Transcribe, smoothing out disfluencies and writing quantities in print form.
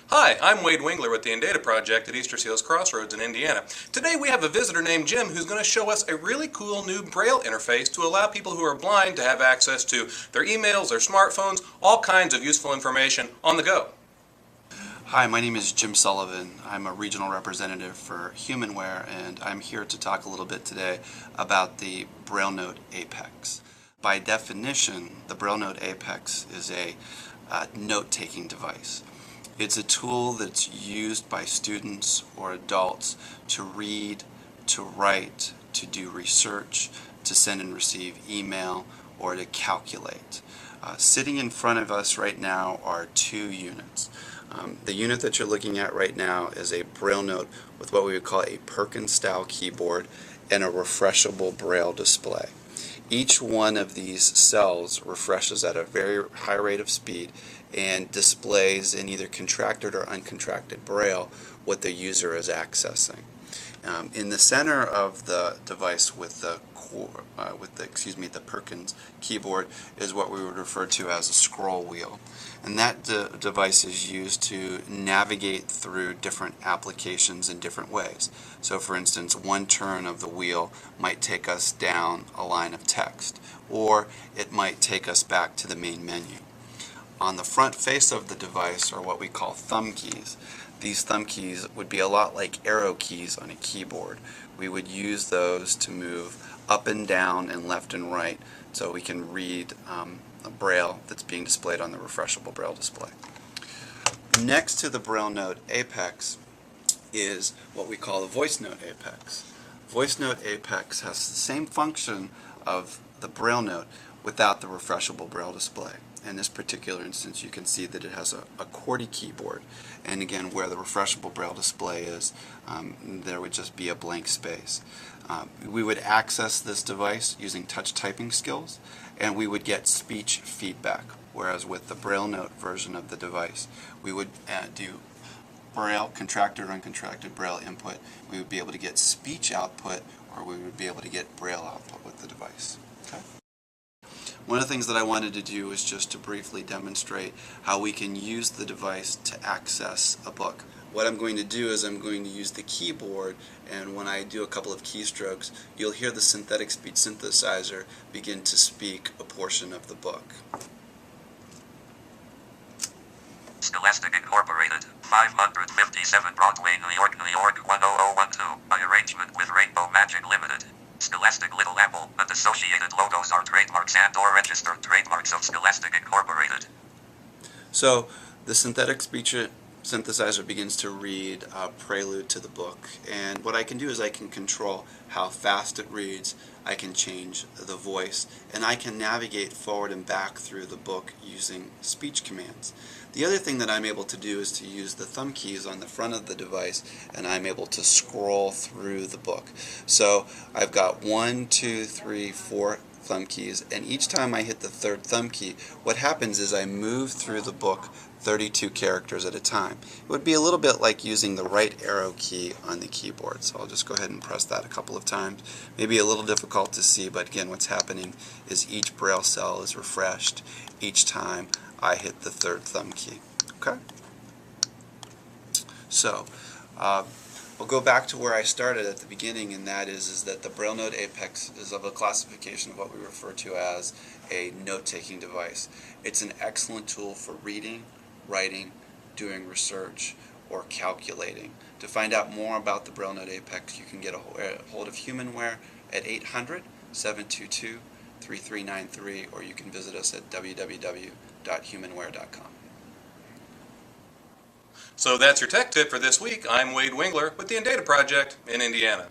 Hi, I'm Wade Wingler with the Indata Project at Easter Seals Crossroads in Indiana. Today we have a visitor named Jim who's going to show us a really cool new Braille interface to allow people who are blind to have access to their emails, their smartphones, all kinds of useful information on the go. Hi, my name is Jim Sullivan. I'm a regional representative for Humanware, and I'm here to talk a little bit today about the Braillant Apex. By definition, the Braillant Apex is a note-taking device. It's a tool that's used by students or adults to read, to write, to do research, to send and receive email, or to calculate. Sitting in front of us right now are two units. The unit that you're looking at right now is a Braille note with what we would call a Perkins-style keyboard and a refreshable Braille display. Each one of these cells refreshes at a very high rate of speed and displays in either contracted or uncontracted Braille what the user is accessing. In the center of the device with the Perkins keyboard is what we would refer to as a scroll wheel, and that device is used to navigate through different applications in different ways. So for instance, one turn of the wheel might take us down a line of text, or it might take us back to the main menu. On the front face of the device are what we call thumb keys. These thumb keys would be a lot like arrow keys on a keyboard. We would use those to move up and down and left and right so we can read a Braille that's being displayed on the refreshable Braille display. Next to the Braillant Apex is what we call the Voice Note Apex. Voice Note Apex has the same function of the Braille note without the refreshable Braille display. In this particular instance, you can see that it has a QWERTY keyboard, and again, where the refreshable Braille display is, there would just be a blank space. We would access this device using touch typing skills, and we would get speech feedback, whereas with the Braille note version of the device, we would do Braille, contracted or uncontracted Braille input. We would be able to get speech output, or we would be able to get Braille output with the device. Okay? One of the things that I wanted to do was just to briefly demonstrate how we can use the device to access a book. What I'm going to do is I'm going to use the keyboard, and when I do a couple of keystrokes, you'll hear the synthetic speech synthesizer begin to speak a portion of the book. Scholastic Incorporated, 557 Broadway, New York, 10012, by arrangement with Rainbow Magic Limited. Scholastic Little Apple and associated logos are trademarks and or registered trademarks of Scholastic Incorporated. So the synthetic speech synthesizer begins to read a prelude to the book, and what I can do is I can control how fast it reads, I can change the voice, and I can navigate forward and back through the book using speech commands. The other thing that I'm able to do is to use the thumb keys on the front of the device, and I'm able to scroll through the book. So I've got 1, 2, 3, 4 thumb keys, and each time I hit the third thumb key, what happens is I move through the book 32 characters at a time. It would be a little bit like using the right arrow key on the keyboard, so I'll just go ahead and press that a couple of times. Maybe a little difficult to see, but again, what's happening is each Braille cell is refreshed each time I hit the third thumb key. Okay? So, we'll go back to where I started at the beginning, and that is that the Braillant Apex is of a classification of what we refer to as a note-taking device. It's an excellent tool for reading, writing, doing research, or calculating. To find out more about the Braillant Apex, you can get a hold of Humanware at 800-722-3393, or you can visit us at www.humanware.com. So that's your tech tip for this week. I'm Wade Wingler with the Indata Project in Indiana.